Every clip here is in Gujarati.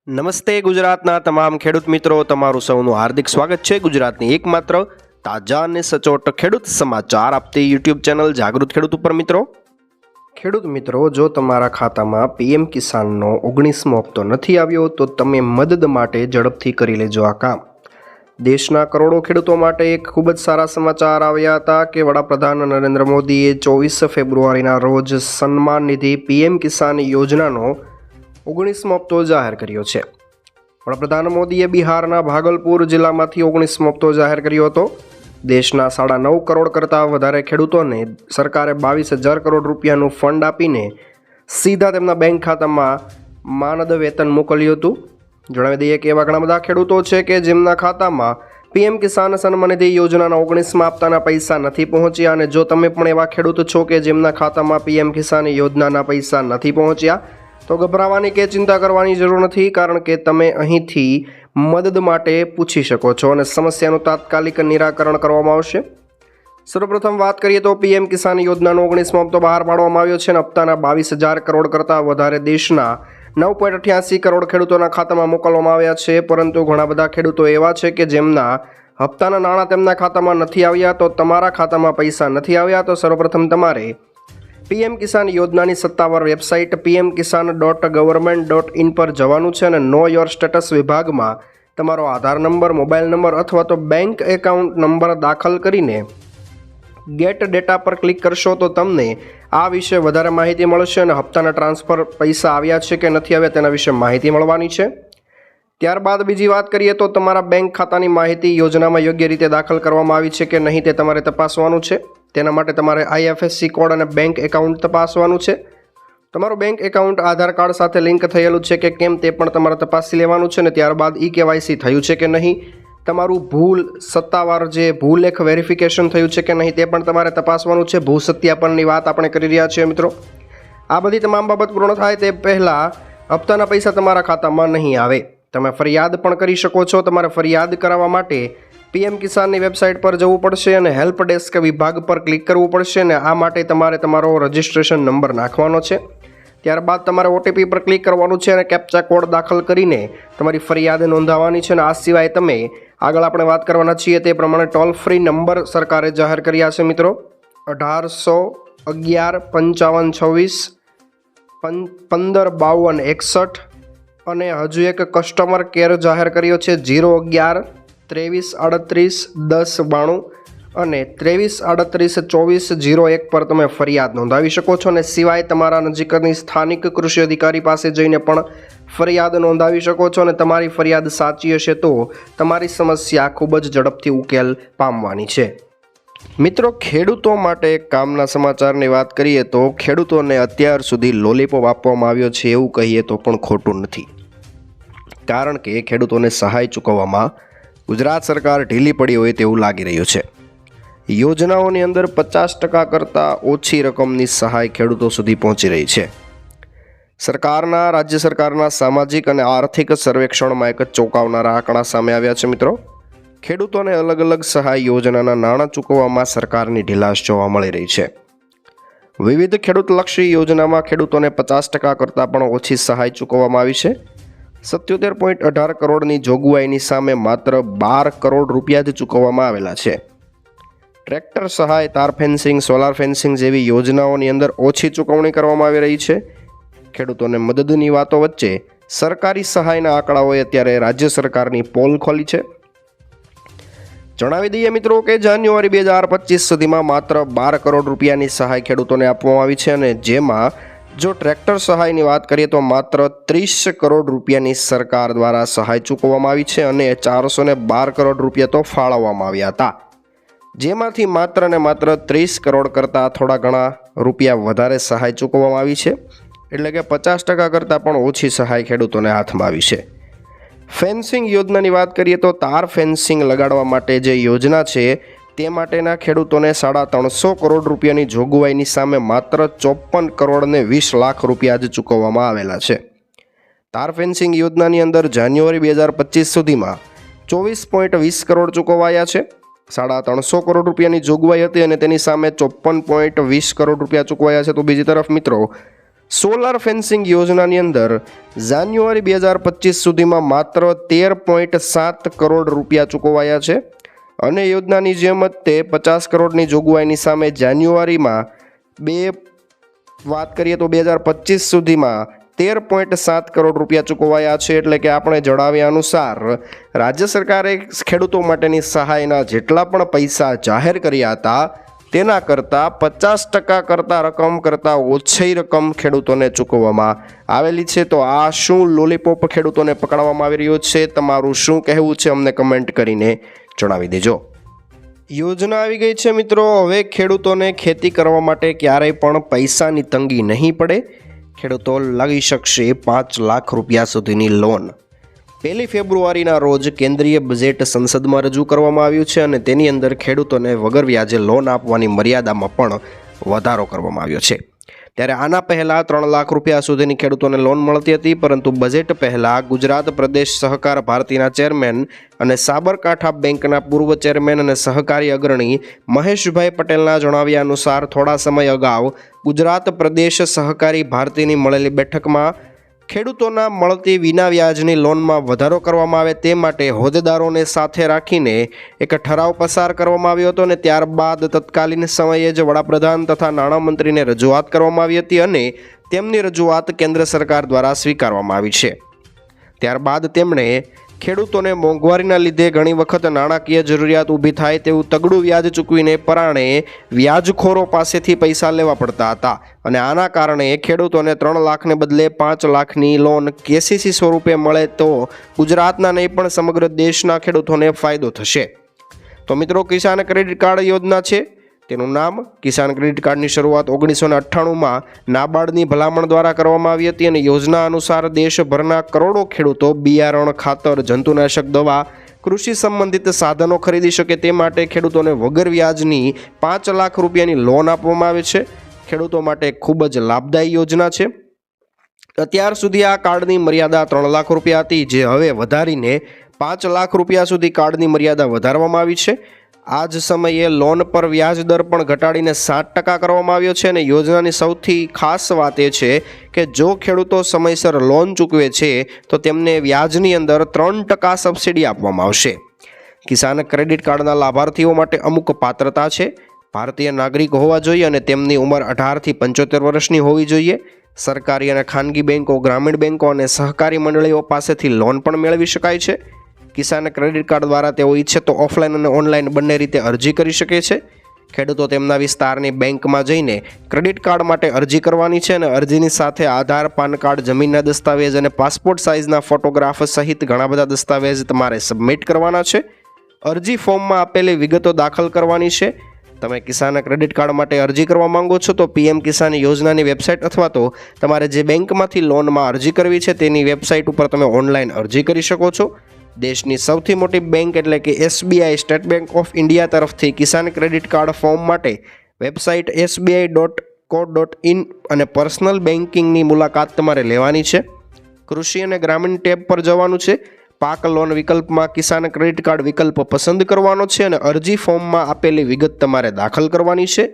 નમસ્તે ગુજરાતના તમામ ખેડૂત મિત્રો, તમારું સૌનું હાર્દિક સ્વાગત છે ગુજરાતની એકમાત્ર તાજા અને સચોટ ખેડૂત સમાચાર આપતી યુટ્યુબ ચેનલ જાગૃત ખેડૂત ઉપર. ખેડૂત મિત્રો, જો તમારા ખાતામાં પીએમ કિસાનનો 19મો હપ્તો નથી આવ્યો તો તમે મદદ માટે ઝડપથી કરી લેજો આ કામ. દેશના કરોડો ખેડૂતો માટે એક ખૂબ જ સારા સમાચાર આવ્યા હતા કે વડાપ્રધાન નરેન્દ્ર મોદીએ 24 ફેબ્રુઆરીના રોજ સન્માન નિધિ પીએમ કિસાન યોજનાનો 19મો હપ્તો જાહેર કર્યો છે. વડાપ્રધાન મોદીએ બિહારના ભાગલપુર જિલ્લામાંથી 19મો હપ્તો જાહેર કર્યો હતો. દેશના 9.5 કરોડ કરતાં વધારે ખેડૂતોને સરકારે 22,000 કરોડ રૂપિયાનું ફંડ આપીને સીધા તેમના બેંક ખાતામાં માનદ વેતન મોકલ્યું હતું. જણાવી દઈએ કે એવા ઘણા બધા ખેડૂતો છે કે જેમના ખાતામાં પીએમ કિસાન સન્માન નિધિ યોજનાના 19મા હપ્તાના પૈસા નથી પહોંચ્યા. અને જો તમે પણ એવા ખેડૂત છો કે જેમના ખાતામાં પીએમ કિસાન યોજનાના પૈસા નથી પહોંચ્યા તો ગભરાવાની કે ચિંતા કરવાની જરૂર નથી, કારણ કે તમે અહીંથી મદદ માટે પૂછી શકો છો અને સમસ્યાનું તાત્કાલિક નિરાકરણ કરવામાં આવશે. સર્વપ્રથમ વાત કરીએ તો પીએમ કિસાન યોજનાનો 19મો હપ્તો બહાર પાડવામાં આવ્યો છે અને હપ્તાના 22,000 કરોડ કરતાં વધારે દેશના 9.88 કરોડ ખેડૂતોના ખાતામાં મોકલવામાં આવ્યા છે. પરંતુ ઘણા બધા ખેડૂતો એવા છે કે જેમના હપ્તાના નાણાં તેમના ખાતામાં નથી આવ્યા. તો તમારા ખાતામાં પૈસા નથી આવ્યા તો સર્વપ્રથમ તમારે પીએમ કિસાન યોજનાની સત્તાવાર વેબસાઇટ pmkisan.government.in પર જવાનું છે અને નો યોર સ્ટેટસ વિભાગમાં તમારો આધાર નંબર, મોબાઈલ નંબર અથવા તો બેંક એકાઉન્ટ નંબર દાખલ કરીને ગેટ ડેટા પર ક્લિક કરશો તો તમને આ વિશે વધારે માહિતી મળશે અને હપ્તાના ટ્રાન્સફર પૈસા આવ્યા છે કે નથી આવ્યા તેના વિશે માહિતી મળવાની છે. ત્યારબાદ બીજી વાત કરીએ તો તમારા બેંક ખાતાની માહિતી યોજનામાં યોગ્ય રીતે દાખલ કરવામાં આવી છે કે નહીં તે તમારે તપાસવાનું છે. તેના માટે તમારે IFSC કોડ અને બેંક એકાઉન્ટ તપાસવાનું છે. તમારું બેંક એકાઉન્ટ આધાર કાર્ડ સાથે લિંક થયેલું છે કે કેમ તે પણ તમારે તપાસી લેવાનું છે. અને ત્યારબાદ KYC થયું છે કે નહીં, તમારું સત્તાવાર જે ભૂલેખ વેરિફિકેશન થયું છે કે નહીં તે પણ તમારે તપાસવાનું છે. ભૂ સત્યાપનની વાત આપણે કરી રહ્યા છીએ મિત્રો. આ બધી તમામ બાબત પૂર્ણ થાય તે પહેલાં હપ્તાના પૈસા તમારા ખાતામાં નહીં આવે. તમે ફરિયાદ પણ કરી શકો છો. તમારે ફરિયાદ કરાવવા માટે પીએમ કિસાનની વેબસાઇટ પર જવું પડશે અને હેલ્પ ડેસ્ક વિભાગ પર ક્લિક કરવું પડશે અને આ માટે તમારે તમારો રજિસ્ટ્રેશન નંબર નાખવાનો છે. ત્યારબાદ તમારે OTP પર ક્લિક કરવાનું છે અને કેપ્ચા કોડ દાખલ કરીને તમારી ફરિયાદ નોંધાવવાની છે. અને આ સિવાય તમે આગળ આપણે વાત કરવાના છીએ તે પ્રમાણે ટોલ ફ્રી નંબર સરકારે જાહેર કર્યા છે મિત્રો, 1811 5526 155261. અને હજુ એક કસ્ટમર કેર જાહેર કર્યો છે 011 2338 1092 અને 2338 2401 પર તમે ફરિયાદ નોંધાવી શકો છો. અને સિવાય તમારા નજીકની સ્થાનિક કૃષિ અધિકારી પાસે જઈને પણ ફરિયાદ નોંધાવી શકો છો. અને તમારી ફરિયાદ સાચી હશે તો તમારી સમસ્યા ખૂબ જ ઝડપથી ઉકેલ પામવાની છે. મિત્રો, ખેડૂતો માટે કામના સમાચારની વાત કરીએ તો ખેડૂતોને અત્યાર સુધી લોલીપોપ આપવામાં આવ્યો છે એવું કહીએ તો પણ ખોટું નથી, કારણ કે ખેડૂતોને સહાય ચૂકવવામાં ગુજરાત સરકાર ઢીલી પડી હોય તેવું લાગી રહ્યું છે. યોજનાઓની અંદર 50% કરતાં ઓછી રકમની સહાય ખેડૂતો સુધી પહોંચી રહી છે. રાજ્ય સરકારના સામાજિક અને આર્થિક સર્વેક્ષણમાં એક ચોંકાવનારા આંકડા સામે આવ્યા છે મિત્રો. ખેડૂતોને અલગ અલગ સહાય યોજનાના નાણાં ચૂકવવામાં સરકારની ઢીલાશ જોવા મળી રહી છે. વિવિધ ખેડૂતલક્ષી યોજનામાં ખેડૂતોને 50% કરતાં પણ ઓછી સહાય ચૂકવવામાં આવી છે. 77.18 કરોડની જોગવાઈની સામે માત્ર 12 કરોડ રૂપિયા જ ચૂકવવામાં આવેલા છે. ટ્રેક્ટર સહાય, તાર ફેન્સિંગ, સોલાર ફેન્સિંગ જેવી યોજનાઓની અંદર ઓછી ચૂકવણી કરવામાં આવી રહી છે. ખેડૂતોને મદદની વાતો વચ્ચે સરકારી સહાયના આંકડાઓએ અત્યારે રાજ્ય સરકારની પોલ ખોલી છે. જણાવી દઈએ મિત્રો કે જાન્યુઆરી 2025 સુધીમાં માત્ર 12 કરોડ રૂપિયાની સહાય ખેડૂતોને આપવામાં આવી છે. અને જેમાં જો ટ્રેક્ટર સહાયની વાત કરીએ તો માત્ર 30 કરોડ રૂપિયાની સરકાર દ્વારા સહાય ચૂકવવામાં આવી છે અને 412 કરોડ રૂપિયા તો ફાળવવામાં આવ્યા હતા, જેમાંથી માત્ર ને માત્ર 30 કરોડ કરતાં થોડા ઘણા રૂપિયા વધારે સહાય ચૂકવવામાં આવી છે. એટલે કે 50% કરતાં પણ ઓછી સહાય ખેડૂતોને હાથમાં આવી છે. ફેન્સિંગ યોજનાની વાત કરીએ તો તાર ફેન્સિંગ લગાડવા માટે જે યોજના છે તે માટેના ખેડૂતોને 350 કરોડ રૂપિયાની જોગવાઈની સામે માત્ર 54 કરોડ ને 20 લાખ રૂપિયા જ ચૂકવવામાં આવેલા છે. તાર ફેન્સિંગ યોજનાની અંદર જાન્યુઆરી 2025 સુધીમાં 24.20 કરોડ ચૂકવાયા છે. 350 કરોડ રૂપિયાની જોગવાઈ હતી અને તેની સામે 54.20 કરોડ રૂપિયા ચૂકવાયા છે. તો બીજી તરફ મિત્રો સોલાર ફેન્સિંગ યોજનાની અંદર જાન્યુઆરી 2025 સુધીમાં માત્ર 13.7 કરોડ રૂપિયા ચૂકવાયા છે અને યોજનાની જેમ જ તે 50 કરોડની જોગવાઈની સામે જાન્યુઆરીમાં વાત કરીએ તો 2025 સુધીમાં 13.7 કરોડ રૂપિયા ચૂકવાયા છે. એટલે કે આપણે જણાવ્યા અનુસાર રાજ્ય સરકારે ખેડૂતો માટેની સહાયના જેટલા પણ પૈસા જાહેર કર્યા હતા તેના કરતાં 50% કરતાં રકમ કરતાં ઓછી રકમ ખેડૂતોને ચૂકવવામાં આવેલી છે. તો આ શું લોલીપોપ ખેડૂતોને પકડવામાં આવી રહ્યો છે? તમારું શું કહેવું છે અમને કમેન્ટ કરીને જણાવી દેજો. યોજના આવી ગઈ છે મિત્રો. હવે ખેડૂતોને ખેતી કરવા માટે ક્યારેય પણ પૈસાની તંગી નહીં પડે. ખેડૂતો લઈ શકશે 5 લાખ રૂપિયા સુધીની લોન. 1 ફેબ્રુઆરીના રોજ કેન્દ્રીય બજેટ સંસદમાં રજૂ કરવામાં આવ્યું છે અને તેની અંદર ખેડૂતોને વગર વ્યાજે લોન આપવાની મર્યાદામાં પણ વધારો કરવામાં આવ્યો છે. ત્યારે આના પહેલાં 3 લાખ રૂપિયા સુધીની ખેડૂતોને લોન મળતી હતી, પરંતુ બજેટ પહેલાં ગુજરાત પ્રદેશ સહકાર ભારતીના ચેરમેન અને સાબરકાંઠા બેંકના પૂર્વ ચેરમેન અને સહકારી અગ્રણી મહેશભાઈ પટેલના જણાવ્યા અનુસાર થોડા સમય અગાઉ ગુજરાત પ્રદેશ સહકારી ભારતીની મળેલી બેઠકમાં ખેડૂતોના મળતી વિના વ્યાજની લોનમાં વધારો કરવામાં આવે તે માટે હોદ્દેદારોને સાથે રાખીને એક ઠરાવ પસાર કરવામાં આવ્યો હતો અને ત્યારબાદ તત્કાલીન સમયે જ વડાપ્રધાન તથા નાણામંત્રીને રજૂઆત કરવામાં આવી હતી અને તેમની રજૂઆત કેન્દ્ર સરકાર દ્વારા સ્વીકારવામાં આવી છે. ત્યારબાદ તેમણે ખેડૂતોને મોંઘવારીના લીધે ઘણી વખત નાણાકીય જરૂરિયાત ઊભી થાય તેવું તગડું વ્યાજ ચૂકવીને પરાણે વ્યાજખોરો પાસેથી પૈસા લેવા પડતા હતા અને આના કારણે ખેડૂતોને 3 લાખને બદલે 5 લાખની લોન કેસીસી સ્વરૂપે મળે તો ગુજરાતના નહીં પણ સમગ્ર દેશના ખેડૂતોને ફાયદો થશે. તો મિત્રો, કિસાન ક્રેડિટ કાર્ડ યોજના છે તેનું નામ કિસાન ક્રેડિટ કાર્ડની શરૂઆત 1998માં નાબાર્ડની ભલામણ દ્વારા કરવામાં આવી હતી અને યોજના અનુસાર દેશભરના કરોડો ખેડૂતો બિયારણ, ખાતર, જંતુનાશક દવા, કૃષિ સંબંધિત સાધનો ખરીદી શકે તે માટે ખેડૂતોને વગર વ્યાજની 5 લાખ રૂપિયાની લોન આપવામાં આવે છે. ખેડૂતો માટે ખૂબ જ લાભદાયી યોજના છે. અત્યાર સુધી આ કાર્ડની મર્યાદા 3 લાખ રૂપિયા હતી, જે હવે વધારીને 5 લાખ રૂપિયા સુધી કાર્ડની મર્યાદા વધારવામાં આવી છે. આ જ સમયે લોન પર વ્યાજ દર પણ ઘટાડીને 7% કરવામાં આવ્યો છે અને યોજનાની સૌથી ખાસ વાત એ છે કે જો ખેડૂતો સમયસર લોન ચૂકવે છે તો તેમને વ્યાજની અંદર 3% સબસિડી આપવામાં આવશે. કિસાન ક્રેડિટ કાર્ડના લાભાર્થીઓ માટે અમુક પાત્રતા છે. ભારતીય નાગરિક હોવા જોઈએ અને તેમની ઉંમર 18થી 75 વર્ષની હોવી જોઈએ. સરકારી અને ખાનગી બેન્કો, ગ્રામીણ બેન્કો અને સહકારી મંડળીઓ પાસેથી લોન પણ મેળવી શકાય છે. કિસાન ક્રેડિટ કાર્ડ દ્વારા તેઓ ઈચ્છે તો ઓફલાઈન અને ઓનલાઈન બંને રીતે અરજી કરી શકે છે. ખેડૂતો તેમના વિસ્તારની બેંકમાં જઈને ક્રેડિટ કાર્ડ માટે અરજી કરવાની છે અને અરજીની સાથે આધાર, પાન કાર્ડ, જમીનના દસ્તાવેજ અને પાસપોર્ટ સાઇઝના ફોટોગ્રાફ સહિત ઘણા બધા દસ્તાવેજ તમારે સબમિટ કરવાના છે. અરજી ફોર્મમાં આપેલી વિગતો દાખલ કરવાની છે. તમે કિસાન ક્રેડિટ કાર્ડ માટે અરજી કરવા માંગો છો તો પીએમ કિસાન યોજનાની વેબસાઇટ અથવા તો તમારે જે બેંકમાંથી લોનમાં અરજી કરવી છે તેની વેબસાઇટ ઉપર તમે ઓનલાઈન અરજી કરી શકો છો. દેશની સૌથી મોટી બેંક એટલે કે SBI state bank of India તરફથી કિસાન ક્રેડિટ કાર્ડ ફોર્મ માટે વેબસાઇટ sbi.co.in અને પર્સનલ બેન્કિંગની મુલાકાત તમારે લેવાની છે. કૃષિ અને ગ્રામીણ ટેબ પર જવાનું છે. પાક લોન વિકલ્પમાં કિસાન ક્રેડિટ કાર્ડ વિકલ્પ પસંદ કરવાનો છે અને અરજી ફોર્મમાં આપેલી વિગત તમારે દાખલ કરવાની છે.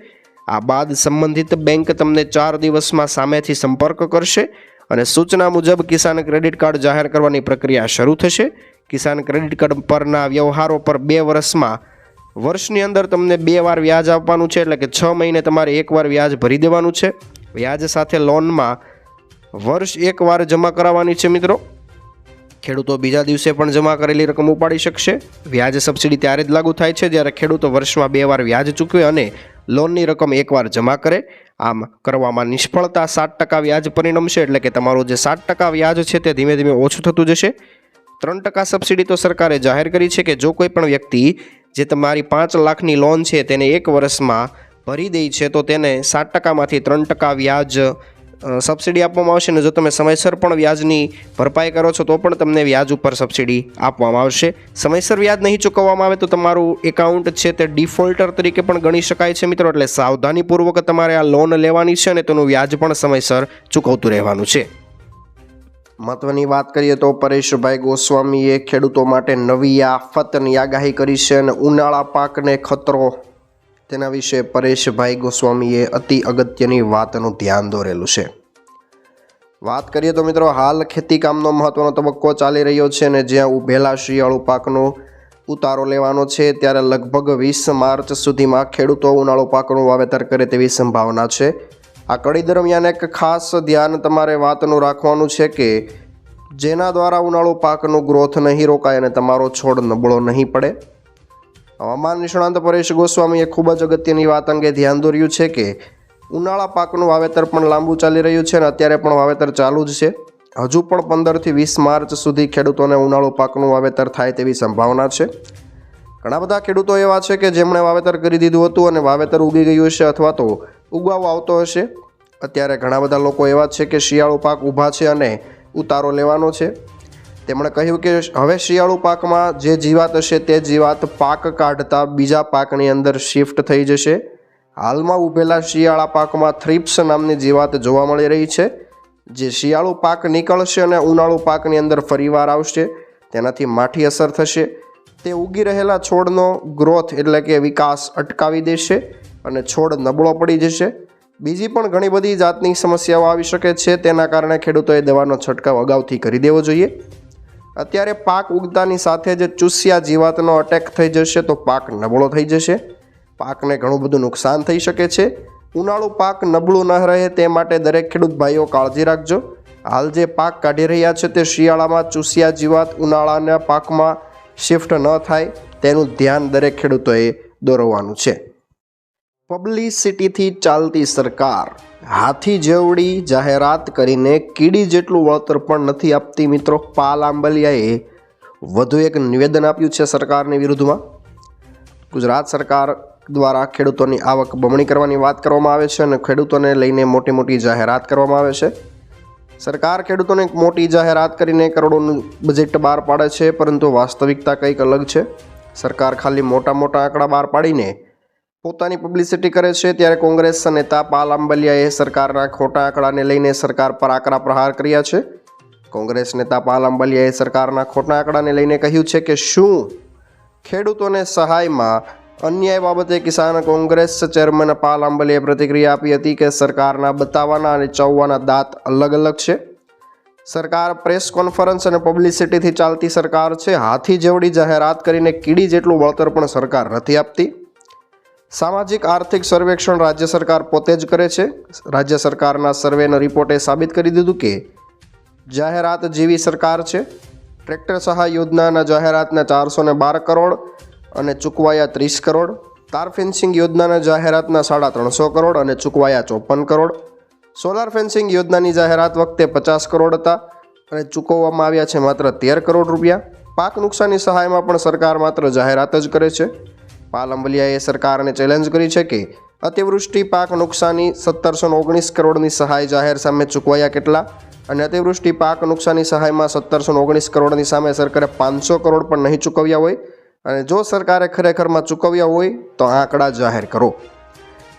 આ બાદ સંબંધિત બેંક તમને 4 દિવસમાં સામેથી સંપર્ક કરશે અને સૂચના મુજબ કિસાન ક્રેડિટ કાર્ડ જાહેર કરવાની પ્રક્રિયા શરૂ થશે. કિસાન ક્રેડિટ કાર્ડ પરના વ્યવહારો પર 2 વર્ષની અંદર તમને 2 વાર વ્યાજ આપવાનું છે, એટલે કે 6 મહિને તમારે 1 વાર વ્યાજ ભરી દેવાનું છે. વ્યાજ સાથે લોનમાં વર્ષ 1 વાર જમા કરાવવાની છે. મિત્રો, ખેડૂતો બીજા દિવસે પણ જમા કરેલી રકમ ઉપાડી શકશે. વ્યાજ સબસિડી ત્યારે જ લાગુ થાય છે જ્યારે ખેડૂતો વર્ષમાં 2 વાર વ્યાજ ચૂકવે અને લોનની રકમ 1 વાર જમા કરે. આમ કરવામાં નિષ્ફળતા 7% વ્યાજ પરિણમશે, એટલે કે તમારું જે 7% વ્યાજ છે તે ધીમે ધીમે ઓછું થતું જશે. 3% સબસિડી તો સરકારે જાહેર કરી છે કે જો કોઈ પણ વ્યક્તિ જે તમારી 5 લાખની લોન છે તેને 1 વર્ષમાં ભરી દે છે તો તેને 7%માંથી 3% વ્યાજ સબસિડી આપવામાં આવશે અને જો તમે સમયસર પણ વ્યાજની ભરપાઈ કરો છો તો પણ તમને વ્યાજ ઉપર સબસિડી આપવામાં આવશે. સમયસર વ્યાજ નહીં ચૂકવવામાં આવે તો તમારું એકાઉન્ટ છે તે ડિફોલ્ટર તરીકે પણ ગણી શકાય છે. મિત્રો, એટલે સાવધાનીપૂર્વક તમારે આ લોન લેવાની છે અને તેનું વ્યાજ પણ સમયસર ચૂકવતું રહેવાનું છે. મહત્વની વાત કરીએ તો પરેશભાઈ ગોસ્વામીએ ખેડૂતો માટે નવી આફતની આગાહી કરી છે અને ઉનાળા પાકને ખતરો તેના વિશે પરેશભાઈ ગોસ્વામીએ અતિ અગત્યની વાતનું ધ્યાન દોરેલું છે. વાત કરીએ તો મિત્રો હાલ ખેતી કામનો મહત્વનો તબક્કો ચાલી રહ્યો છે અને જ્યાં ઉભેલા શિયાળુ પાકનો ઉતારો લેવાનો છે ત્યારે લગભગ 20 માર્ચ સુધીમાં ખેડૂતો ઉનાળુ પાકનું વાવેતર કરે તેવી સંભાવના છે. આ કડી દરમિયાન એક ખાસ ધ્યાન તમારે વાતનું રાખવાનું છે કે જેના દ્વારા ઉનાળુ પાકનું ગ્રોથ નહીં રોકાય અને તમારો છોડ નબળો નહીં પડે. હવામાન નિષ્ણાંત પરેશ ગોસ્વામીએ ખૂબ જ અગત્યની વાત અંગે ધ્યાન દોર્યું છે કે ઉનાળા પાકનું વાવેતર પણ લાંબુ ચાલી રહ્યું છે અને અત્યારે પણ વાવેતર ચાલુ જ છે. હજુ પણ 15 થી 20 માર્ચ સુધી ખેડૂતોને ઉનાળુ પાકનું વાવેતર થાય તેવી સંભાવના છે. ઘણા બધા ખેડૂતો એવા છે કે જેમણે વાવેતર કરી દીધું હતું અને વાવેતર ઉગી ગયું હશે અથવા તો ઉગાવો આવતો હશે. અત્યારે ઘણા બધા લોકો એવા છે કે શિયાળુ પાક ઊભા છે અને ઉતારો લેવાનો છે. તેમણે કહ્યું કે હવે શિયાળુ પાકમાં જે જીવાત હશે તે જીવાત પાક કાઢતા બીજા પાકની અંદર શિફ્ટ થઈ જશે. હાલમાં ઉભેલા શિયાળા પાકમાં થ્રિપ્સ નામની જીવાત જોવા મળી રહી છે, જે શિયાળુ પાક નીકળશે અને ઉનાળુ પાકની અંદર ફરીવાર આવશે. તેનાથી માઠી અસર થશે. તે ઉગી રહેલા છોડનો ગ્રોથ એટલે કે વિકાસ અટકાવી દેશે અને છોડ નબળો પડી જશે. બીજી પણ ઘણી બધી જાતની સમસ્યાઓ આવી શકે છે. તેના કારણે ખેડૂતોએ દવાનો છંટકાવ અગાઉથી કરી દેવો જોઈએ. અત્યારે પાક ઉગતાની સાથે જ ચૂસિયા જીવાતનો અટેક થઈ જશે તો પાક નબળો થઈ જશે. પાકને ઘણું બધું નુકસાન થઈ શકે છે. ઉનાળુ પાક નબળું ન રહે તે માટે દરેક ખેડૂત ભાઈઓ કાળજી રાખજો. હાલ જે પાક કાઢી રહ્યા છે તે શિયાળામાં ચૂસિયા જીવાત ઉનાળાના પાકમાં શિફ્ટ ન થાય તેનું ધ્યાન દરેક ખેડૂતોએ દોરવાનું છે. પબ્લિસિટીથી ચાલતી સરકાર હાથી જેવડી જાહેરાત કરીને કીડી જેટલું વળતર પણ નથી આપતી. મિત્રો, પાલ આંબલિયાએ વધુ એક નિવેદન આપ્યું છે સરકારની વિરુદ્ધમાં. ગુજરાત સરકાર દ્વારા ખેડૂતોની આવક બમણી કરવાની વાત કરવામાં આવે છે અને ખેડૂતોને લઈને મોટી મોટી જાહેરાત કરવામાં આવે છે. સરકાર ખેડૂતોને મોટી જાહેરાત કરીને કરોડોનું બજેટ બહાર પાડે છે, પરંતુ વાસ્તવિકતા કંઈક અલગ છે. સરકાર ખાલી મોટા મોટા આંકડા બહાર પાડીને પોતાની પબ્લિસિટી કરે છે. ત્યારે કોંગ્રેસ નેતા પાલ આંબલિયાએ સરકારના ખોટા આંકડાને લઈને સરકાર પર આકરા પ્રહાર કર્યા છે. કોંગ્રેસ નેતા પાલ આંબલિયાએ સરકારના ખોટા આંકડાને લઈને કહ્યું છે કે શું ખેડૂતોને સહાયમાં અન્યાય બાબતે કિસાન કોંગ્રેસ ચેરમેન પાલ આંબલિયાએ પ્રતિક્રિયા આપી હતી કે સરકારના બતાવવાના અને ચાવવાના દાંત અલગ અલગ છે. સરકાર પ્રેસ કોન્ફરન્સ અને પબ્લિસિટીથી ચાલતી સરકાર છે. હાથી જેવડી જાહેરાત કરીને કીડી જેટલું વળતર પણ સરકાર નથી આપતી. સામાજિક આર્થિક સર્વેક્ષણ રાજ્ય સરકાર પોતે જ કરે છે. રાજ્ય સરકારના સર્વેના રિપોર્ટે સાબિત કરી દીધું કે જાહેરાત જેવી સરકાર છે. ટ્રેક્ટર સહાય યોજનાના જાહેરાતના 412 કરોડ અને ચૂકવાયા 30 કરોડ. તાર ફેન્સિંગ યોજનાના જાહેરાતના 350 કરોડ અને ચૂકવાયા 54 કરોડ. સોલાર ફેન્સિંગ યોજનાની જાહેરાત વખતે 50 કરોડ હતા અને ચૂકવવામાં આવ્યા છે માત્ર 13 કરોડ રૂપિયા. પાક નુકસાની સહાયમાં પણ સરકાર માત્ર જાહેરાત જ કરે છે. પાલ આંબલિયાએ સરકારને ચેલેન્જ કરી છે કે અતિવૃષ્ટિ પાક નુકસાની 1719 કરોડની સહાય જાહેર સામે ચૂકવાયા કેટલા? અને અતિવૃષ્ટિ પાક નુકસાની સહાયમાં 1719 કરોડની સામે સરકારે 500 કરોડ પણ નહીં ચૂકવ્યા હોય. અને જો સરકારે ખરેખરમાં ચૂકવ્યા હોય તો આંકડા જાહેર કરો.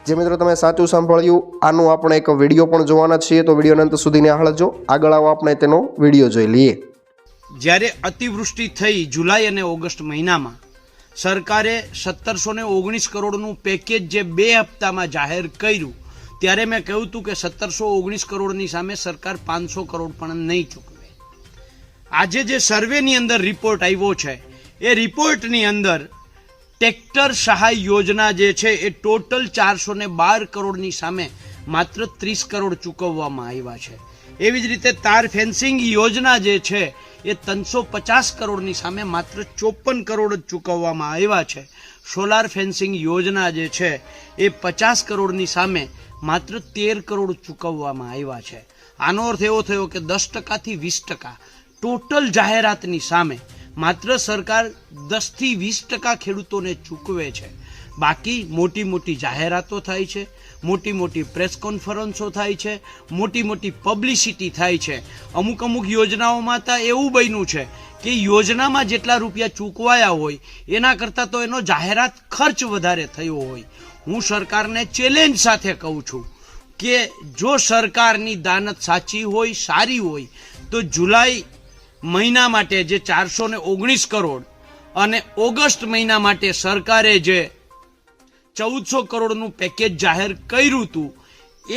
જે મિત્રો તમે સાચું સાંભળ્યું, આનું આપણે એક વિડીયો પણ જોવાના છીએ, તો વિડીયોના અંત સુધી નિહાળજો. આગળ આવો આપણે તેનો વિડીયો જોઈ લઈએ. જ્યારે અતિવૃષ્ટિ થઈ જુલાઈ અને ઓગસ્ટ મહિનામાં સરકારે 1719 કરોડનું પેકેજ જે 2 હપ્તામાં જાહેર કર્યું, ત્યારે મેં કહ્યું હતું કે 1719 કરોડની સામે સરકાર 500 કરોડ પણ નહીં ચૂકવે. આજે જે સર્વેની અંદર રિપોર્ટ આવ્યો છે એ રિપોર્ટની અંદર ટ્રેક્ટર સહાય યોજના જે છે એ ટોટલ 412 કરોડની સામે માત્ર 30 કરોડ ચૂકવવામાં આવ્યા છે. એવી જ રીતે તાર ફેન્સિંગ યોજના જે છે એ 350 કરોડની સામે માત્ર 54 કરોડ જ ચૂકવવામાં આવ્યા છે. સોલાર ફેન્સિંગ યોજના જે છે એ 50 કરોડની સામે માત્ર 13 કરોડ ચૂકવવામાં આવ્યા છે. આનો અર્થ એવો થયો કે 10% થી 20% ટોટલ જાહેરાતની સામે માત્ર સરકાર 10 થી 20% ખેડૂતોને ચૂકવે છે. બાકી મોટી મોટી જાહેરાતો થાય છે, મોટી મોટી પ્રેસ કોન્ફરન્સો થાય છે, મોટી મોટી પબ્લિસિટી થાય છે. અમુક યોજનાઓમાં તો એવું બન્યું છે કે યોજનામાં જેટલા રૂપિયા ચૂકવાયા હોય એના કરતાં તો એનો જાહેરાત ખર્ચ વધારે થયો હોય. હું સરકારને ચેલેન્જ સાથે કહું છું કે જો સરકારની દાનત સાચી હોય, સારી હોય, તો જુલાઈ મહિના માટે જે 419 કરોડ અને ઓગસ્ટ મહિના માટે સરકારે જે 1400 કરોડનું પેકેજ જાહેર કર્યું હતું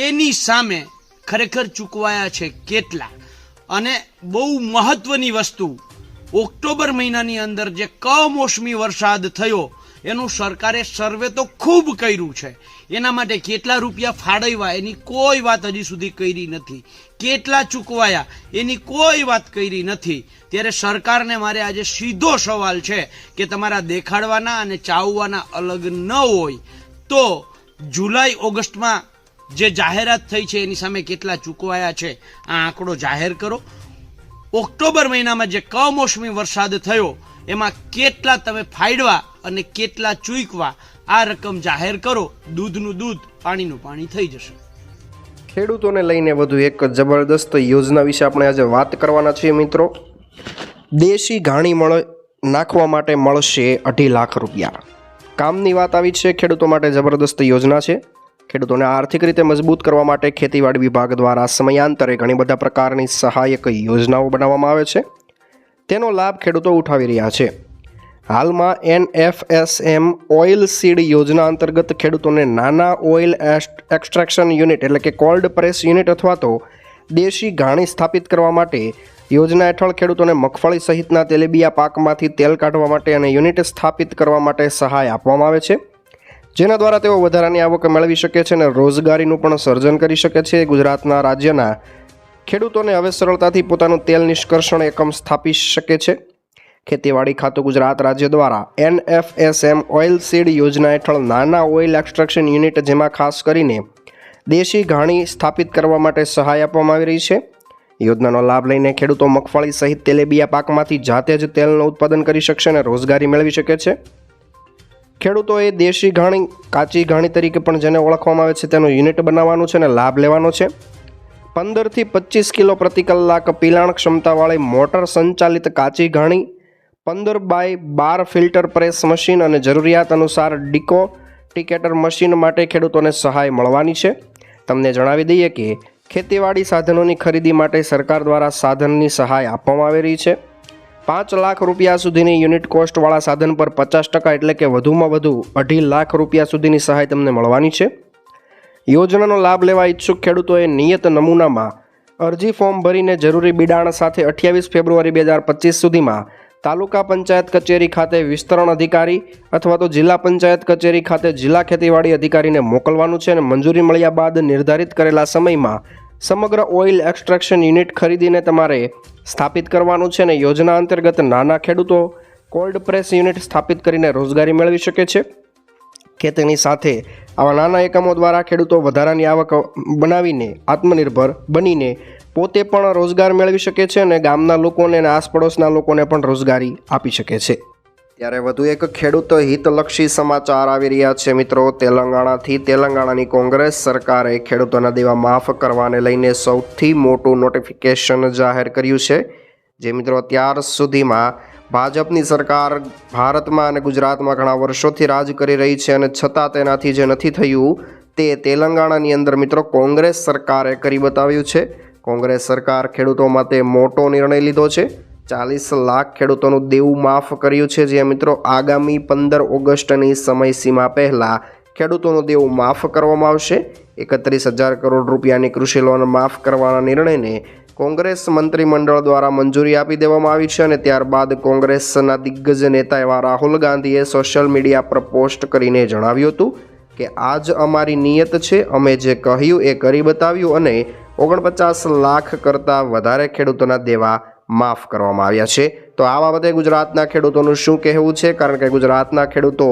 એની સામે ખરેખર ચૂકવાયા છે કેટલા. અને બહુ મહત્વની વસ્તુ, ઓક્ટોબર મહિનાની અંદર જે કમોસમી વરસાદ થયો એનું સરકારે સર્વે તો ખૂબ કર્યું છે. એના માટે કેટલા રૂપિયા ફાળવ્યા એની કોઈ વાત હજી સુધી કરી નથી. કેટલા ચૂકવાયા એની કોઈ વાત કરી નથી. ત્યારે સરકારને મારે આજે સીધો સવાલ છે કે તમારા દેખાડવાના અને ચાવવાના અલગ ન હોય તો જુલાઈ ઓગસ્ટમાં જે જાહેરાત થઈ છે એની સામે કેટલા ચૂકવાયા છે આ આંકડો જાહેર કરો. ઓક્ટોબર મહિનામાં જે કમોસમી વરસાદ થયો એમાં કેટલા તમે ફાળવા અને કેટલા ચૂકવા આ રકમ જાહેર કરો. દૂધનું દૂધ, પાણીનું પાણી થઈ જશે. ખેડૂતોને લઈને વધુ એક જબરદસ્ત યોજના વિશે આપણે આજે વાત કરવાના છીએ મિત્રો. દેશી ઘાણી નાખવા માટે મળશે 2.5 લાખ રૂપિયા. કામની વાત આવી છે. ખેડૂતો માટે જબરદસ્ત યોજના છે. ખેડૂતોને આર્થિક રીતે મજબૂત કરવા માટે ખેતીવાડી વિભાગ દ્વારા સમયાંતરે ઘણી બધા પ્રકારની સહાયક યોજનાઓ બનાવવામાં આવે છે. તેનો લાભ ખેડૂતો ઉઠાવી રહ્યા છે. હાલમાં NFSM ઓઇલ સીડ યોજના અંતર્ગત ખેડૂતોને નાના ઓઇલ એક્સટ્રેક્શન યુનિટ એટલે કે કોલ્ડ પ્રેસ યુનિટ અથવા તો દેશી ઘાણી સ્થાપિત કરવા માટે યોજના હેઠળ ખેડૂતોને મગફળી સહિતના તેલીબિયા પાકમાંથી તેલ કાઢવા માટે અને યુનિટ સ્થાપિત કરવા માટે સહાય આપવામાં આવે છે, જેના દ્વારા તેઓ વધારાની આવક મેળવી શકે છે અને રોજગારીનું પણ સર્જન કરી શકે છે. ગુજરાતના રાજ્યના ખેડૂતોને હવે સરળતાથી પોતાનું તેલ નિષ્કર્ષણ એકમ સ્થાપી શકે છે. ખેતીવાડી ખાતું ગુજરાત રાજ્ય દ્વારા NFSM ઓઇલ સીડ યોજના હેઠળ નાના ઓઇલ એક્સટ્રેક્શન યુનિટ, જેમાં ખાસ કરીને દેશી ઘાણી સ્થાપિત કરવા માટે સહાય આપવામાં આવી રહી છે. યોજનાનો લાભ લઈને ખેડૂતો મગફળી સહિત તેલીબિયા પાકમાંથી જાતે જ તેલનું ઉત્પાદન કરી શકશે અને રોજગારી મેળવી શકે છે. ખેડૂતોએ દેશી ઘાણી, કાચી ઘાણી તરીકે પણ જેને ઓળખવામાં આવે છે, તેનું યુનિટ બનાવવાનું છે અને લાભ લેવાનો છે. 15 થી 25 કિલો પ્રતિ કલાક પિલાણ ક્ષમતાવાળી મોટર સંચાલિત કાચી ઘાણી, 15 બાય 12 ફિલ્ટર પ્રેસ મશીન અને જરૂરિયાત અનુસાર ડિકોટિકેટર મશીન માટે ખેડૂતોને સહાય મળવાની છે. તમને જણાવી દઈએ કે ખેતીવાડી સાધનોની ખરીદી માટે સરકાર દ્વારા સાધનની સહાય આપવામાં આવી રહી છે. 5 લાખ રૂપિયા સુધીની યુનિટ કોસ્ટવાળા સાધન પર 50% એટલે કે વધુમાં વધુ 2.5 લાખ રૂપિયા સુધીની સહાય તમને મળવાની છે. યોજનાનો લાભ લેવા ઈચ્છુક ખેડૂતોએ નિયત નમૂનામાં અરજી ફોર્મ ભરીને જરૂરી બિડાણ સાથે 28 ફેબ્રુઆરી 2025 સુધીમાં તાલુકા પંચાયત કચેરી ખાતે વિસ્તરણ અધિકારી અથવા તો જિલ્લા પંચાયત કચેરી ખાતે જિલ્લા ખેતીવાડી અધિકારીને મોકલવાનું છે અને મંજૂરી મળ્યા બાદ નિર્ધારિત કરેલા સમયમાં સમગ્ર ઓઇલ એક્સટ્રેક્શન યુનિટ ખરીદીને તમારે સ્થાપિત કરવાનું છે અને યોજના અંતર્ગત નાના ખેડૂતો કોલ્ડ પ્રેસ યુનિટ સ્થાપિત કરીને રોજગારી મેળવી શકે છે. ખેતીની સાથે આવા નાના એકમો દ્વારા ખેડૂતો વધારાની આવક બનાવીને આત્મનિર્ભર બનીને પોતે પણ રોજગાર મેળવી શકે છે અને ગામના લોકોને અને આસપડોશના લોકોને પણ રોજગારી આપી શકે છે. ત્યારે વધુ એક ખેડૂત હિતલક્ષી સમાચાર આવી રહ્યા છે મિત્રો. તેલંગાણાની કોંગ્રેસ સરકારે ખેડૂતોના દેવા માફ કરવાને લઈને સૌથી મોટું નોટિફિકેશન જાહેર કર્યું છે. જે મિત્રો અત્યાર સુધીમાં ભાજપની સરકાર ભારતમાં અને ગુજરાતમાં ઘણા વર્ષોથી રાજ કરી રહી છે અને છતાં તેનાથી જે નથી થયું તે તેલંગાણાની અંદર મિત્રો કોંગ્રેસ સરકારે કરી બતાવ્યું છે. કોંગ્રેસ સરકાર ખેડૂતો માટે મોટો નિર્ણય લીધો છે. 40 લાખ ખેડૂતોનું દેવું માફ કર્યું છે, જે મિત્રો આગામી 15 ઓગસ્ટની સમયસીમા પહેલાં ખેડૂતોનું દેવું માફ કરવામાં આવશે. 31,000 કરોડ રૂપિયાની કૃષિ લોન માફ કરવાના નિર્ણયને કોંગ્રેસ મંત્રીમંડળ દ્વારા મંજૂરી આપી દેવામાં આવી છે અને ત્યારબાદ કોંગ્રેસના દિગ્ગજ નેતા એવા રાહુલ ગાંધીએ સોશિયલ મીડિયા પર પોસ્ટ કરીને જણાવ્યું હતું કે આજ અમારી નિયત છે, અમે જે કહ્યું એ કરી બતાવ્યું અને 49 લાખ કરતાં વધારે ખેડૂતોના દેવા માફ કરવામાં આવ્યા છે. તો આ બાબતે ગુજરાતના ખેડૂતોનું શું કહેવું છે? કારણ કે ગુજરાતના ખેડૂતો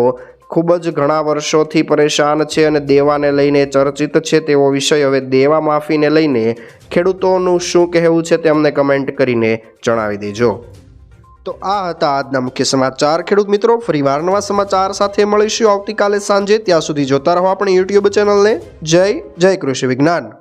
ખૂબ જ ઘણા વર્ષોથી પરેશાન છે અને દેવાને લઈને ચર્ચિત છે. તેવો વિષય હવે દેવા માફીને લઈને ખેડૂતોનું શું કહેવું છે તે અમને કમેન્ટ કરીને જણાવી દેજો. તો આ હતા આજના મુખ્ય સમાચાર. ખેડૂત મિત્રો, ફરીવાર નવા સમાચાર સાથે મળીશું આવતીકાલે સાંજે. ત્યાં સુધી જોતા રહો આપણી YouTube ચેનલને. જય કૃષિ વિજ્ઞાન.